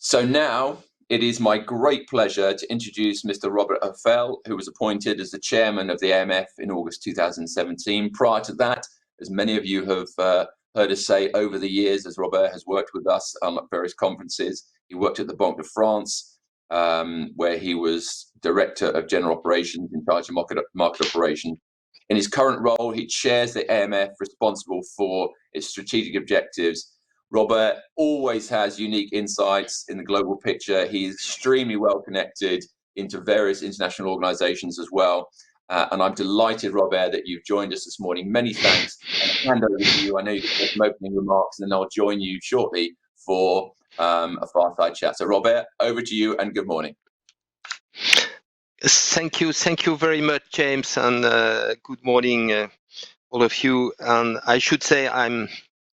So now it is my great pleasure to introduce Mr. Robert Ophèle, who was appointed as the chairman of the AMF in August 2017. Prior to that, as many of you have heard us say over the years, as Robert has worked with us at various conferences, he worked at the Banque de France, where he was director of general operations in charge of market operations. In his current role, he chairs the AMF, responsible for its strategic objectives. Robert always has unique insights in the global picture. He's extremely well connected into various international organizations as well. And I'm delighted, Robert, that you've joined us this morning. Many thanks. I'll hand over to you. I know you've got some opening remarks, and then I'll join you shortly for a fireside chat. So, Robert, over to you, and good morning. Thank you very much, James, and good morning, all of you. And I should say I'm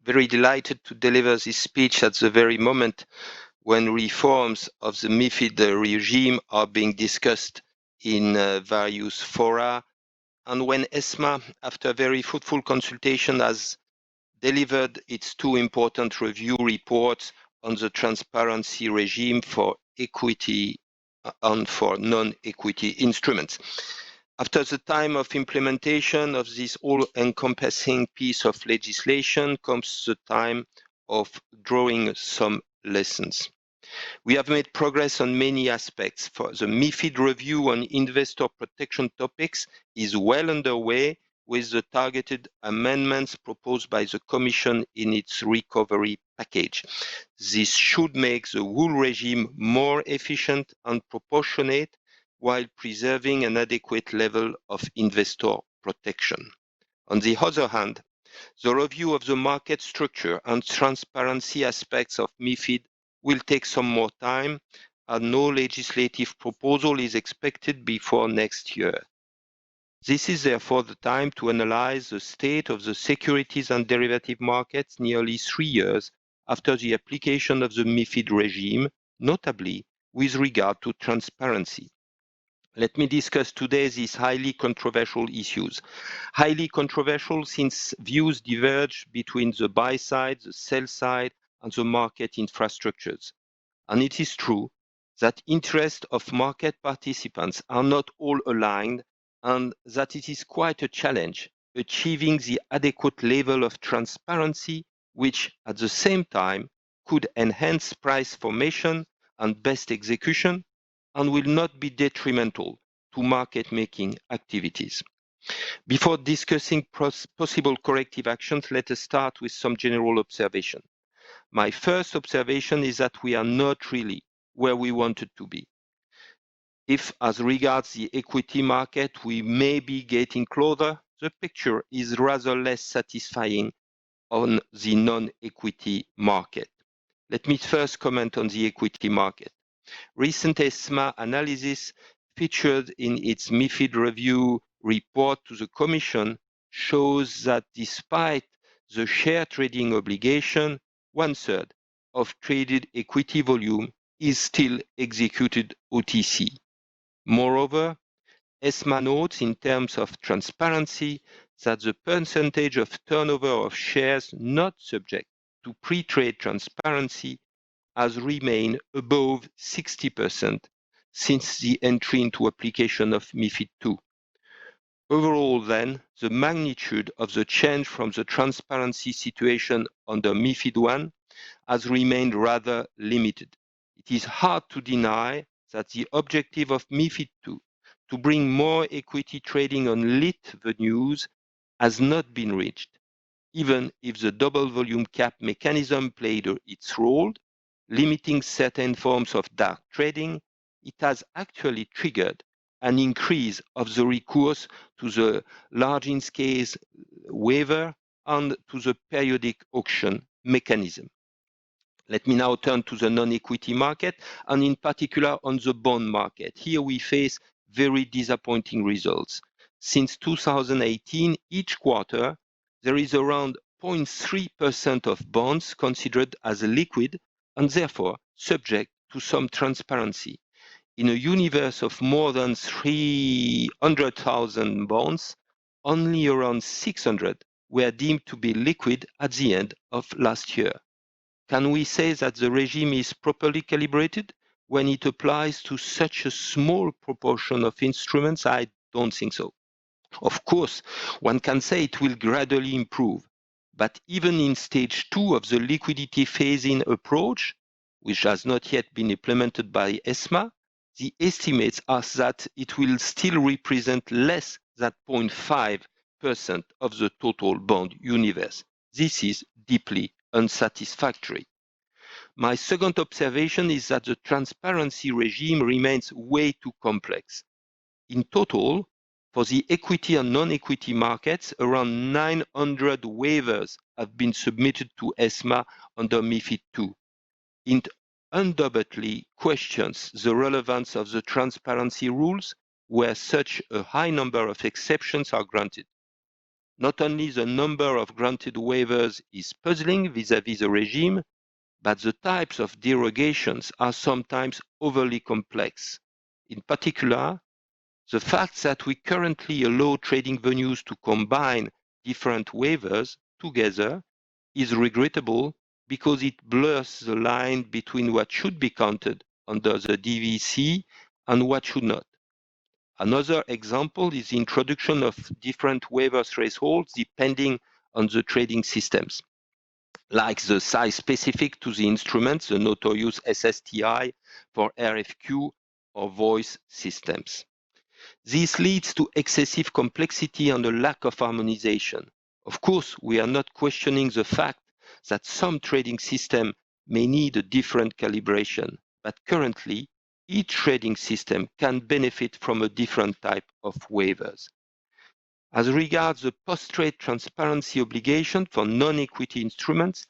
very delighted to deliver this speech at the very moment when reforms of the MiFID regime are being discussed in various fora, and when ESMA, after very fruitful consultation, has delivered its two important review reports on the transparency regime for equity and for non-equity instruments. After the time of implementation of this all-encompassing piece of legislation comes the time of drawing some lessons. We have made progress on many aspects. For the MiFID review on investor protection topics is well underway with the targeted amendments proposed by the Commission in its recovery package. This should make the whole regime more efficient and proportionate while preserving an adequate level of investor protection. On the other hand, the review of the market structure and transparency aspects of MiFID will take some more time, and no legislative proposal is expected before next year. This is therefore the time to analyze the state of the securities and derivative markets nearly 3 years after the application of the MiFID regime, notably with regard to transparency. Let me discuss today these highly controversial issues. Highly controversial since views diverge between the buy side, the sell side, and the market infrastructures. And it is true that interests of market participants are not all aligned, and that it is quite a challenge achieving the adequate level of transparency, which at the same time could enhance price formation and best execution, and will not be detrimental to market-making activities. Before discussing possible corrective actions, let us start with some general observation. My first observation is that we are not really where we wanted to be. If, as regards the equity market, we may be getting closer, the picture is rather less satisfying on the non-equity market. Let me first comment on the equity market. Recent ESMA analysis featured in its MiFID review report to the Commission shows that despite the share trading obligation, 1/3 of traded equity volume is still executed OTC. Moreover, ESMA notes in terms of transparency that the percentage of turnover of shares not subject to pre-trade transparency has remained above 60% since the entry into application of MiFID II. Overall, then, the magnitude of the change from the transparency situation under MiFID I has remained rather limited. It is hard to deny that the objective of MiFID II to bring more equity trading on lit venues has not been reached, even if the double volume cap mechanism played its role, limiting certain forms of dark trading. It has actually triggered an increase of the recourse to the large-in-scale waiver and to the periodic auction mechanism. Let me now turn to the non-equity market, and in particular on the bond market. Here we face very disappointing results. Since 2018, each quarter, there is around 0.3% of bonds considered as liquid and therefore subject to some transparency. In a universe of more than 300,000 bonds, only around 600 were deemed to be liquid at the end of last year. Can we say that the regime is properly calibrated when it applies to such a small proportion of instruments? I don't think so. Of course, one can say it will gradually improve, but even in stage 2 of the liquidity phase-in approach, which has not yet been implemented by ESMA, the estimates are that it will still represent less than 0.5% of the total bond universe. This is deeply unsatisfactory. My second observation is that the transparency regime remains way too complex. In total, for the equity and non-equity markets, around 900 waivers have been submitted to ESMA under MiFID II. It undoubtedly questions the relevance of the transparency rules where such a high number of exceptions are granted. Not only the number of granted waivers is puzzling vis-à-vis the regime, but the types of derogations are sometimes overly complex. In particular, the fact that we currently allow trading venues to combine different waivers together is regrettable because it blurs the line between what should be counted under the DVC and what should not. Another example is the introduction of different waiver thresholds depending on the trading systems, like the size specific to the instruments, the notorious SSTI for RFQ or voice systems. This leads to excessive complexity and a lack of harmonization. Of course, we are not questioning the fact that some trading system may need a different calibration, but currently, each trading system can benefit from a different type of waivers. As regards the post-trade transparency obligation for non-equity instruments,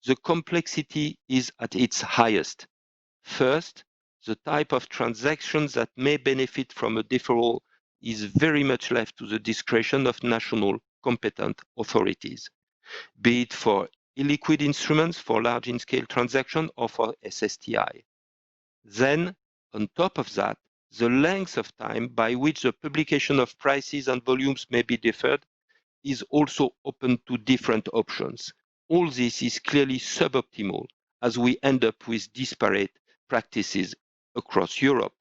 the complexity is at its highest. First, the type of transactions that may benefit from a deferral is very much left to the discretion of national competent authorities, be it for illiquid instruments for large in-scale transactions or for SSTI. Then, on top of that, the length of time by which the publication of prices and volumes may be deferred is also open to different options. All this is clearly suboptimal as we end up with disparate practices across Europe.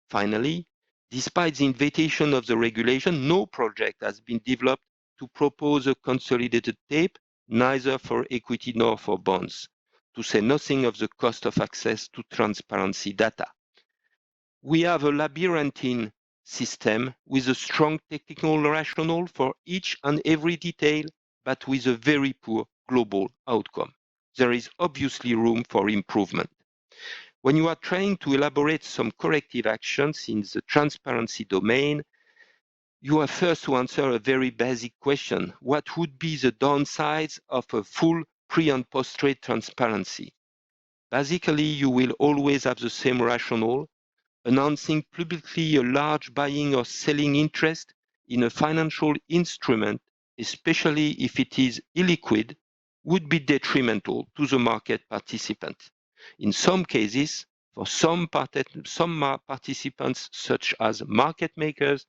Finally, despite the invitation of the regulation, no project has been developed to propose a consolidated tape, neither for equity nor for bonds, to say nothing of the cost of access to transparency data. We have a labyrinthine system with a strong technical rationale for each and every detail, but with a very poor global outcome. There is obviously room for improvement. When you are trying to elaborate some corrective actions in the transparency domain, you have first to answer a very basic question. What would be the downsides of a full pre- and post-trade transparency? Basically, you will always have the same rationale. Announcing publicly a large buying or selling interest in a financial instrument, especially if it is illiquid, would be detrimental to the market participant. In some cases, for some participants, such as market makers,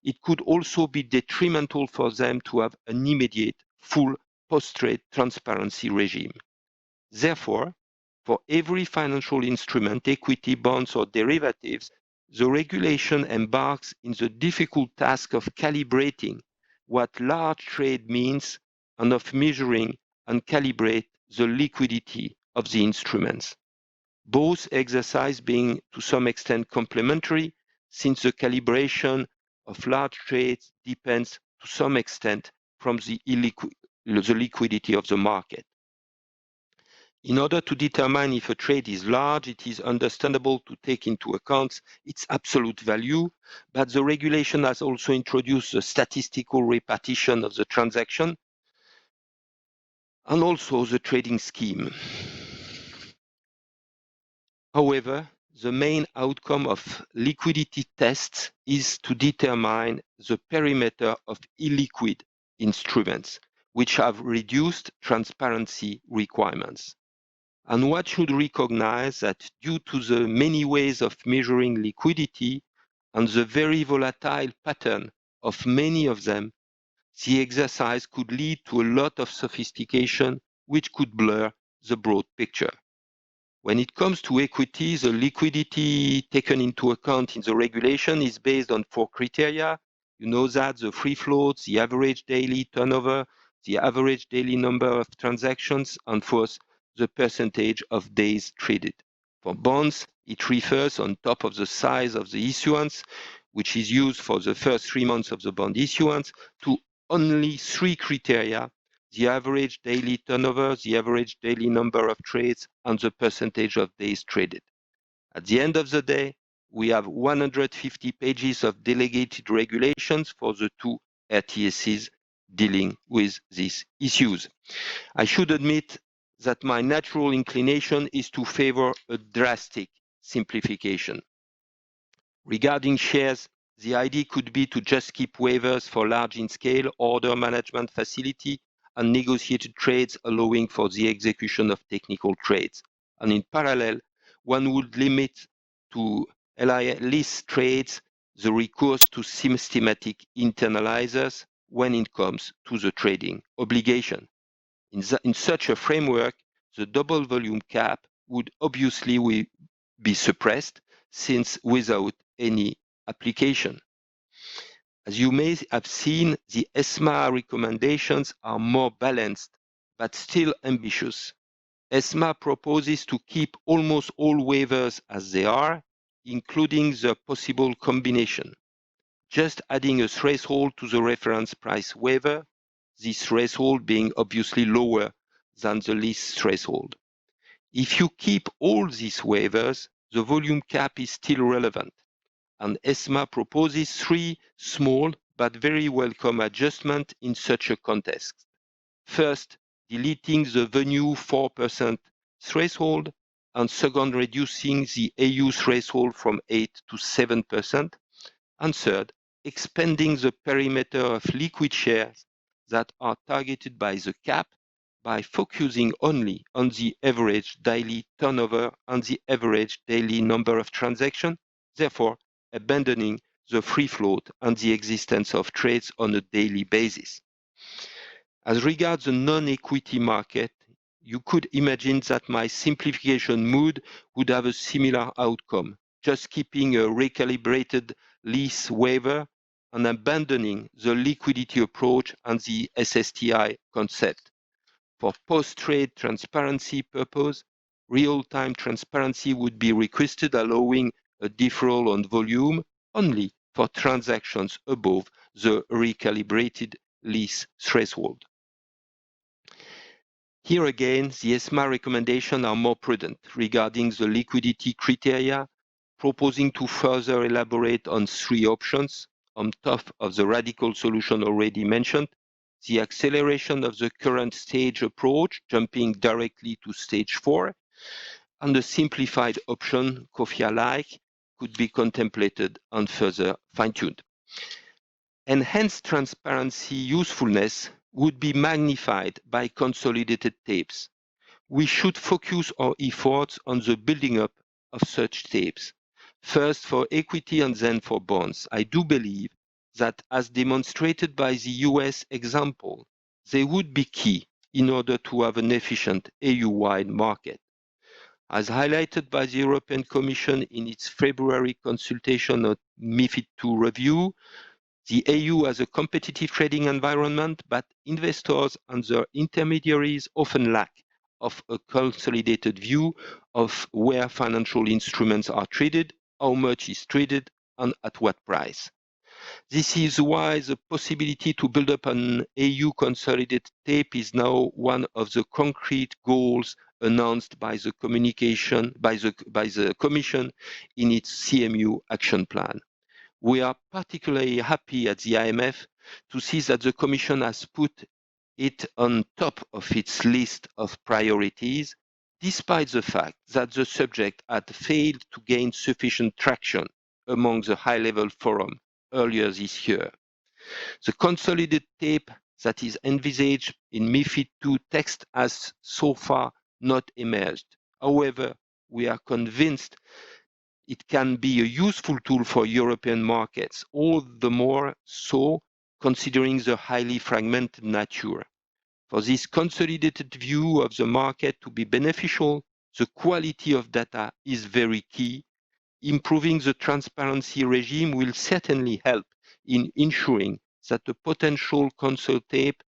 it could also be detrimental for them to have an immediate full post-trade transparency regime. Therefore, for every financial instrument, equity, bonds, or derivatives, the regulation embarks in the difficult task of calibrating what large trade means and of measuring and calibrate the liquidity of the instruments. Both exercises being to some extent complementary, since the calibration of large trades depends to some extent from the liquidity of the market. In order to determine if a trade is large, it is understandable to take into account its absolute value, but the regulation has also introduced a statistical repartition of the transaction and also the trading scheme. However, the main outcome of liquidity tests is to determine the perimeter of illiquid instruments, which have reduced transparency requirements. And one should recognize that due to the many ways of measuring liquidity and the very volatile pattern of many of them, the exercise could lead to a lot of sophistication, which could blur the broad picture. When it comes to equity, the liquidity taken into account in the regulation is based on 4 criteria. You know that the free float, the average daily turnover, the average daily number of transactions, and fourth, the percentage of days traded. For bonds, it refers on top of the size of the issuance, which is used for the first 3 months of the bond issuance, to only 3 criteria: the average daily turnover, the average daily number of trades, and the percentage of days traded. At the end of the day, we have 150 pages of delegated regulations for the 2 RTSs dealing with these issues. I should admit that my natural inclination is to favor a drastic simplification. Regarding shares, the idea could be to just keep waivers for large in scale order management facility and negotiated trades allowing for the execution of technical trades. And in parallel, one would limit to list trades the recourse to systematic internalizers when it comes to the trading obligation. In such a framework, the double volume cap would obviously be suppressed, since without any application. As you may have seen, the ESMA recommendations are more balanced, but still ambitious. ESMA proposes to keep almost all waivers as they are, including the possible combination, just adding a threshold to the reference price waiver, this threshold being obviously lower than the list threshold. If you keep all these waivers, the volume cap is still relevant, and ESMA proposes 3 small but very welcome adjustments in such a context. First, deleting the venue 4% threshold, and second, reducing the AU threshold from 8 to 7%, and third, expanding the perimeter of liquid shares that are targeted by the cap by focusing only on the average daily turnover and the average daily number of transactions, therefore abandoning the free float and the existence of trades on a daily basis. As regards the non-equity market, you could imagine that my simplification mood would have a similar outcome, just keeping a recalibrated lease waiver and abandoning the liquidity approach and the SSTI concept. For post-trade transparency purpose, real-time transparency would be requested, allowing a deferral on volume only for transactions above the recalibrated lease threshold. Here again, the ESMA recommendations are more prudent regarding the liquidity criteria, proposing to further elaborate on 3 options on top of the radical solution already mentioned: the acceleration of the current stage approach, jumping directly to stage 4, and the simplified option, COFIA-like, could be contemplated and further fine-tuned. Enhanced transparency usefulness would be magnified by consolidated tapes. We should focus our efforts on the building up of such tapes, first for equity and then for bonds. I do believe that, as demonstrated by the US example, they would be key in order to have an efficient EU-wide market. As highlighted by the European Commission in its February consultation on MiFID II review, the EU has a competitive trading environment, but investors and their intermediaries often lack of a consolidated view of where financial instruments are traded, how much is traded, and at what price. This is why the possibility to build up an EU consolidated tape is now one of the concrete goals announced by the Commission in its CMU action plan. We are particularly happy at the IMF to see that the Commission has put it on top of its list of priorities, despite the fact that the subject had failed to gain sufficient traction among the high-level forum earlier this year. The consolidated tape that is envisaged in MiFID II text has so far not emerged. However, we are convinced it can be a useful tool for European markets, all the more so considering the highly fragmented nature. For this consolidated view of the market to be beneficial, the quality of data is very key. Improving the transparency regime will certainly help in ensuring that the potential console tape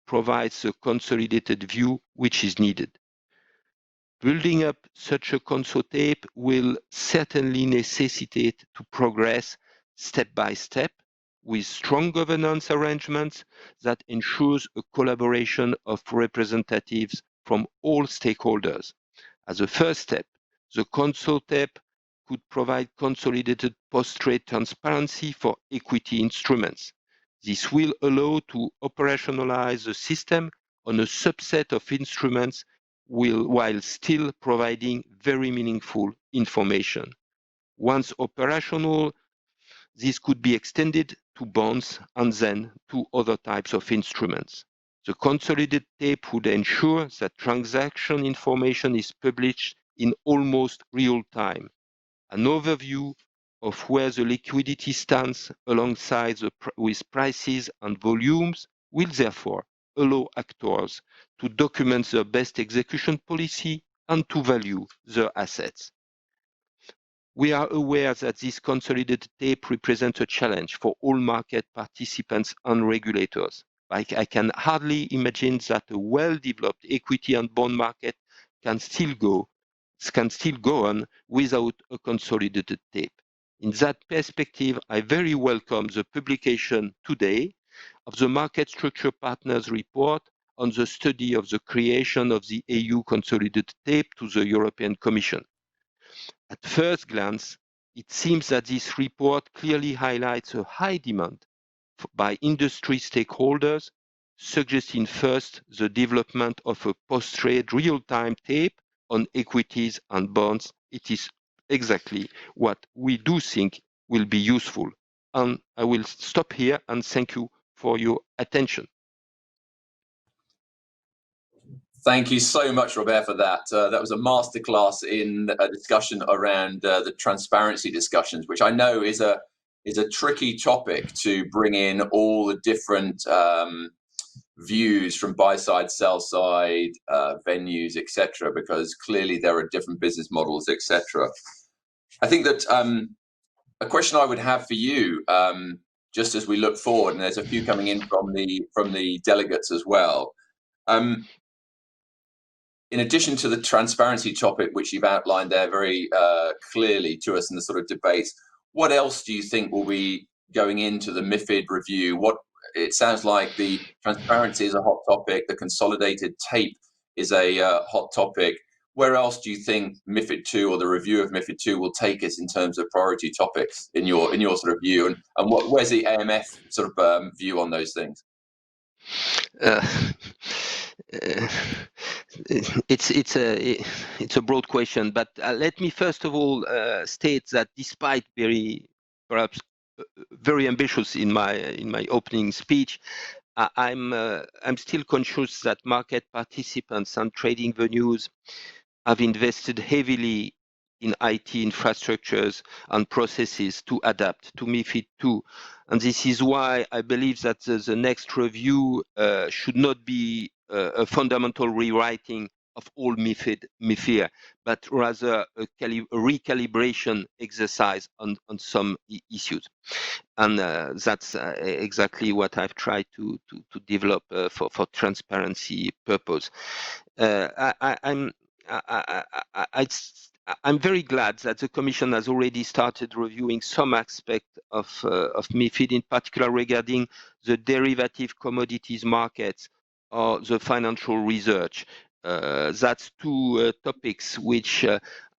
provides a consolidated view which is needed. Building up such a console tape will certainly necessitate to progress step by step with strong governance arrangements that ensures a collaboration of representatives from all stakeholders. As a first step, the console tape could provide consolidated post-trade transparency for equity instruments. This will allow to operationalize the system on a subset of instruments while still providing very meaningful information. Once operational, this could be extended to bonds and then to other types of instruments. The consolidated tape would ensure that transaction information is published in almost real time. An overview of where the liquidity stands alongside with prices and volumes will therefore allow actors to document their best execution policy and to value their assets. We are aware that this consolidated tape represents a challenge for all market participants and regulators. I can hardly imagine that a well-developed equity and bond market can still go on without a consolidated tape. In that perspective, I very welcome the publication today of the Market Structure Partners report on the study of the creation of the EU consolidated tape to the European Commission. At first glance, it seems that this report clearly highlights a high demand by industry stakeholders, suggesting first the development of a post-trade real-time tape on equities and bonds. It is exactly what we do think will be useful. And I will stop here and thank you for your attention. Thank you so much, Robert, for that. That was a masterclass in a discussion around the transparency discussions, which I know is a tricky topic to bring in all the different views from buy side, sell side, venues, etc., because clearly there are different business models, etc. I think that a question I would have for you, just as we look forward, and there's a few coming in from the delegates as well. In addition to the transparency topic, which you've outlined there very clearly to us in the sort of debates, what else do you think will be going into the MiFID review? It sounds like the transparency is a hot topic, the consolidated tape is a hot topic. Where else do you think MiFID 2 or the review of MiFID 2 will take us in terms of priority topics in your sort of view? And where's the AMF sort of view on those things? It's a broad question, but let me first of all state that despite perhaps very ambitious in my opening speech, I'm still conscious that market participants and trading venues have invested heavily in IT infrastructures and processes to adapt to MiFID 2. And this is why I believe that the next review should not be a fundamental rewriting of all MiFIR, but rather a recalibration exercise on some issues. And that's exactly what I've tried to develop for transparency purpose. I'm very glad that the Commission has already started reviewing some aspect of MiFID, in particular regarding the derivative commodities markets or the financial research. That's two topics which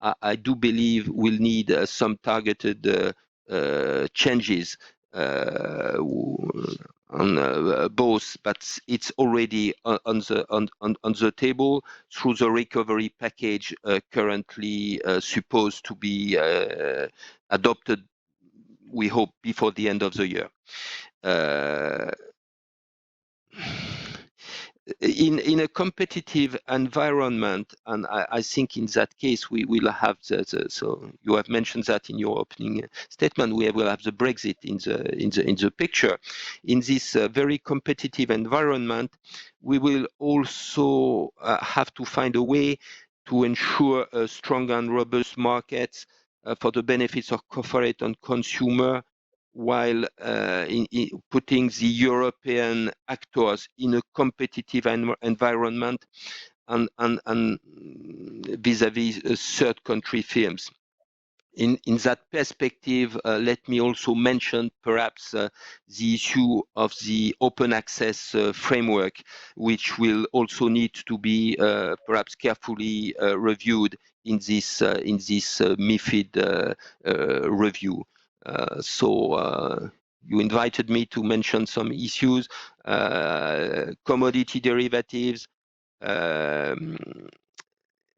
I do believe will need some targeted changes on both, but it's already on the table through the recovery package currently supposed to be adopted, we hope, before the end of the year. in a competitive environment, and I think in that case we will have so you have mentioned that in your opening statement, we will have the Brexit in the picture. In this very competitive environment, we will also have to find a way to ensure a strong and robust markets for the benefits of corporate and consumer, while in putting the European actors in a competitive environment and vis-à-vis third country firms. In that perspective, let me also mention perhaps the issue of the open access framework, which will also need to be perhaps carefully reviewed in this MiFID review. So you invited me to mention some issues, commodity derivatives,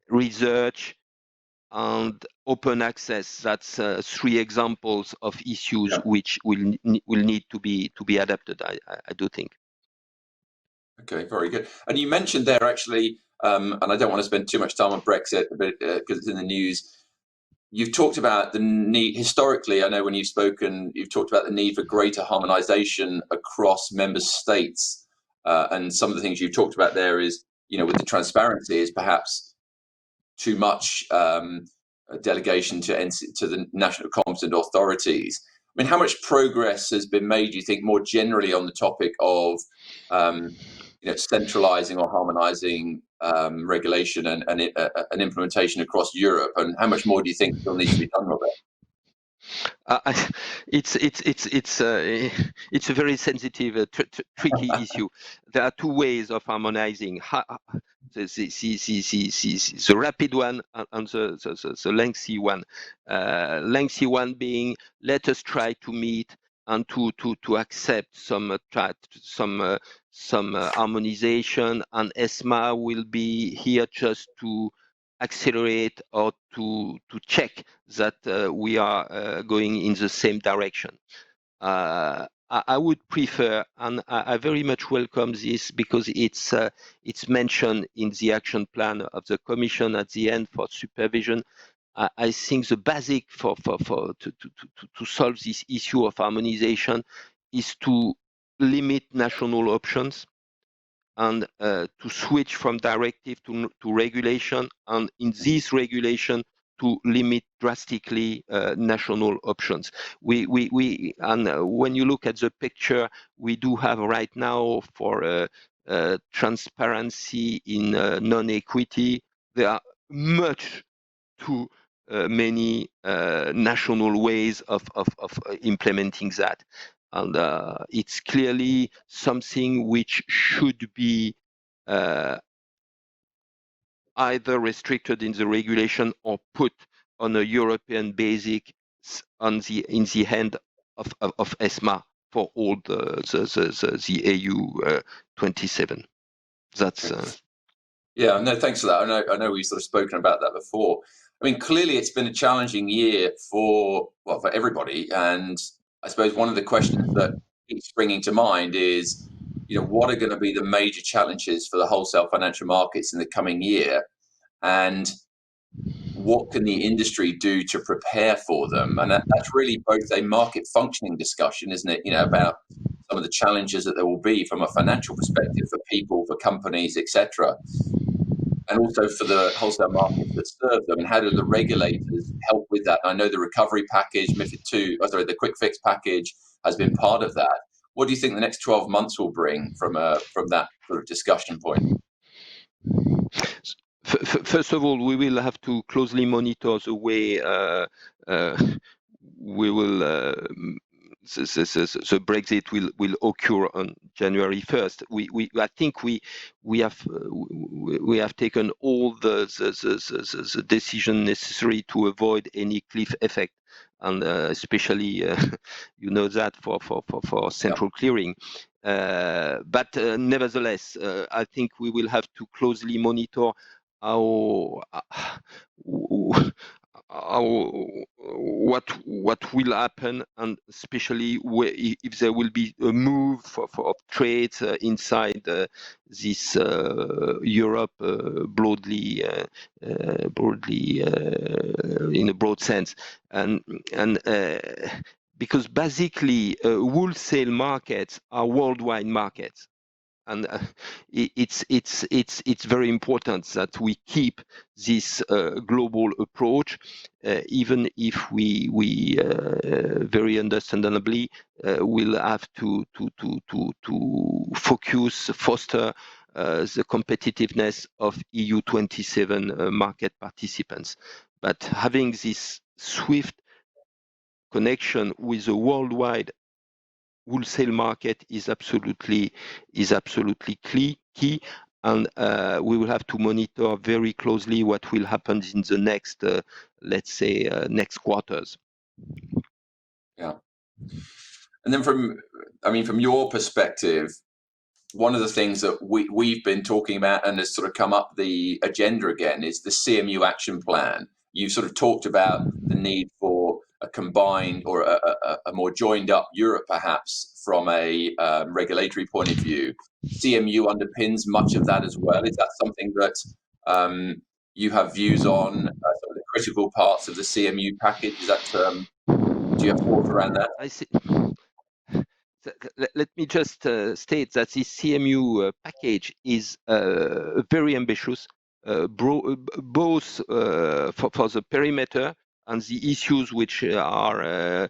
research, and open access. That's three examples of issues which will need to be adapted, I do think. Okay, very good. And you mentioned there actually, and I don't want to spend too much time on Brexit, but because it's in the news. You've talked about the need, historically, I know when you've spoken, you've talked about the need for greater harmonization across member states. And some of the things you've talked about there is, with the transparency is perhaps too much delegation to the national competent authorities. I mean, how much progress has been made, do you think, more generally on the topic of centralizing or harmonizing regulation and implementation across Europe, and how much more do you think still needs to be done with it? It's a very sensitive, tricky issue. There are two ways of harmonizing: the rapid one and the lengthy one. Lengthy one being, let us try to meet and to accept some harmonization, and ESMA will be here just to accelerate or to check that we are going in the same direction. I would prefer, and I very much welcome this, because it's mentioned in the action plan of the Commission at the end for supervision. I think the basic to solve this issue of harmonization is to limit national options and to switch from directive to regulation, and in this regulation to limit drastically national options. We when you look at the picture we do have right now for transparency in non-equity, there are much too many national ways of implementing that. And it's clearly something which should be either restricted in the regulation or put on a European basic in the hand of ESMA for all the EU 27. That's yeah, no, thanks for that. I know we've sort of spoken about that before. I mean, clearly it's been a challenging year for everybody, and I suppose one of the questions that keeps springing to mind is, what are going to be the major challenges for the wholesale financial markets in the coming year, and what can the industry do to prepare for them? And that's really both a market functioning discussion, isn't it? About some of the challenges that there will be from a financial perspective for people, for companies, etc., and also for the wholesale markets that serve them. And how do the regulators help with that? I know the recovery package, the quick fix package has been part of that. What do you think the next 12 months will bring from that sort of discussion point? First of all, we will have to closely monitor the way we will the Brexit will occur on January 1st. I think we have taken all the decision necessary to avoid any cliff effect, and especially that for central clearing. But nevertheless, I think we will have to closely monitor what will happen, and especially if there will be a move of trades inside this Europe broadly in a broad sense, and because basically wholesale markets are worldwide markets. And it's very important that we keep this global approach, even if we very understandably will have to foster the competitiveness of EU 27 market participants. But having this swift connection with the worldwide wholesale market is absolutely key, and we will have to monitor very closely what will happen in the next, let's say, next quarters. Yeah. And then from your perspective, one of the things that we've been talking about and has sort of come up the agenda again is the CMU action plan. You've sort of talked about the need for a combined or a more joined up Europe, perhaps, from a regulatory point of view. CMU underpins much of that as well. Is that something that you have views on, some of the critical parts of the CMU package? Is that do you have thoughts around that? I see. Let me just state that this CMU package is very ambitious, both for the perimeter and the issues which are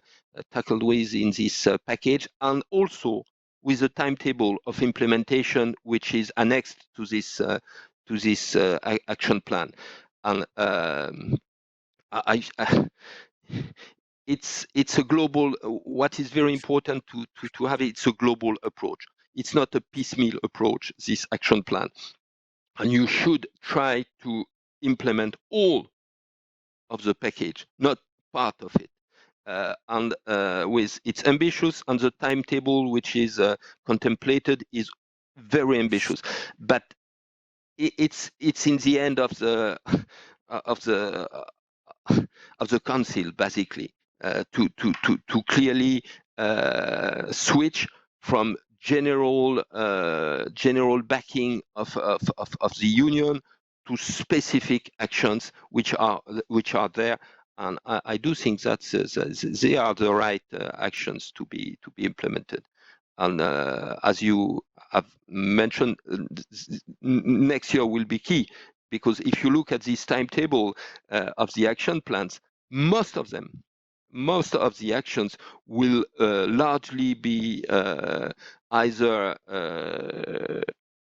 tackled within this package, and also with the timetable of implementation which is annexed to this action plan. And it's a global. What is very important to have it's a global approach. It's not a piecemeal approach, this action plan, and you should try to implement all of the package, not part of it. And with it's ambitious, and the timetable which is contemplated is very ambitious, but it's in the end of the council, basically, to clearly switch from general backing of the union to specific actions which are there, and I do think that they are the right actions to be implemented. And as you have mentioned, next year will be key, because if you look at this timetable of the action plans, most of the actions will largely be either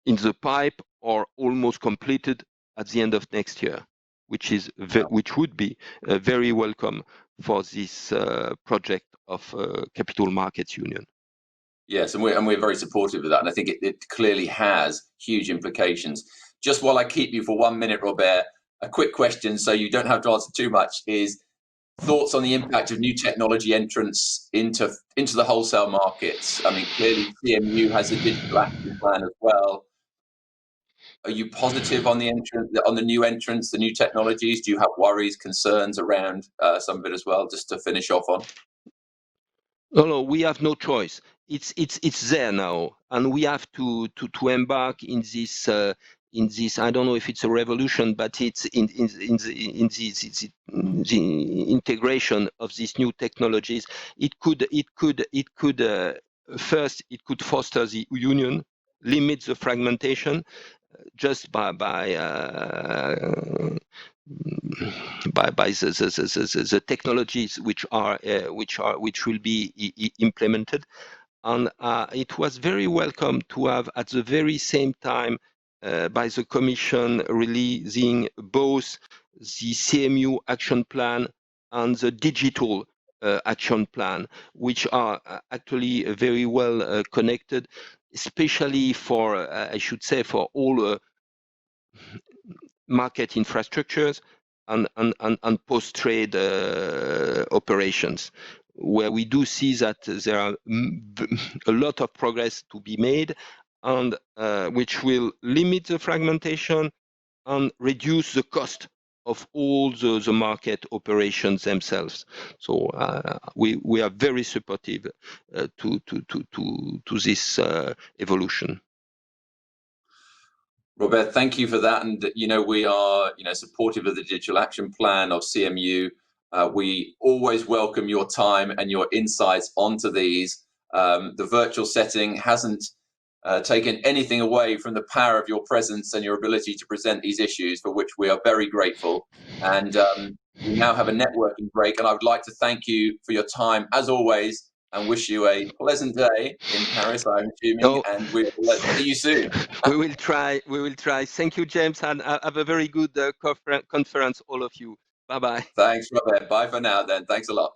in the pipe or almost completed at the end of next year, which would be very welcome for this project of Capital Markets Union. Yes, and we're very supportive of that, and I think it clearly has huge implications. Just while I keep you for 1 minute, Robert, a quick question, so you don't have to answer too much, is thoughts on the impact of new technology entrance into the wholesale markets. I mean, clearly CMU has a digital action plan as well. Are you positive on the new entrants, the new technologies? Do you have worries, concerns around some of it as well? Just to finish off on. No, we have no choice. It's there now, and we have to embark in this. I don't know if it's a revolution, but it's in the integration of these new technologies. It could first it could foster the union, limit the fragmentation, just by the technologies which will be implemented. And it was very welcome to have at the very same time by the Commission releasing both the CMU action plan and the digital action plan, which are actually very well connected, especially for, I should say, for all market infrastructures and post-trade operations, where we do see that there are a lot of progress to be made, and which will limit the fragmentation and reduce the cost of all the market operations themselves. So we are very supportive to this evolution. Robert, thank you for that. And we are supportive of the Digital Action Plan of CMU. We always welcome your time and your insights onto these. The virtual setting hasn't taken anything away from the power of your presence and your ability to present these issues, for which we are very grateful. And we now have a networking break, and I would like to thank you for your time as always, and wish you a pleasant day in Paris, I'm assuming, and we'll see you soon. We will try. We will try. Thank you, James, and have a very good conference, all of you. Bye-bye. Thanks, Robert. Bye for now then. Thanks a lot.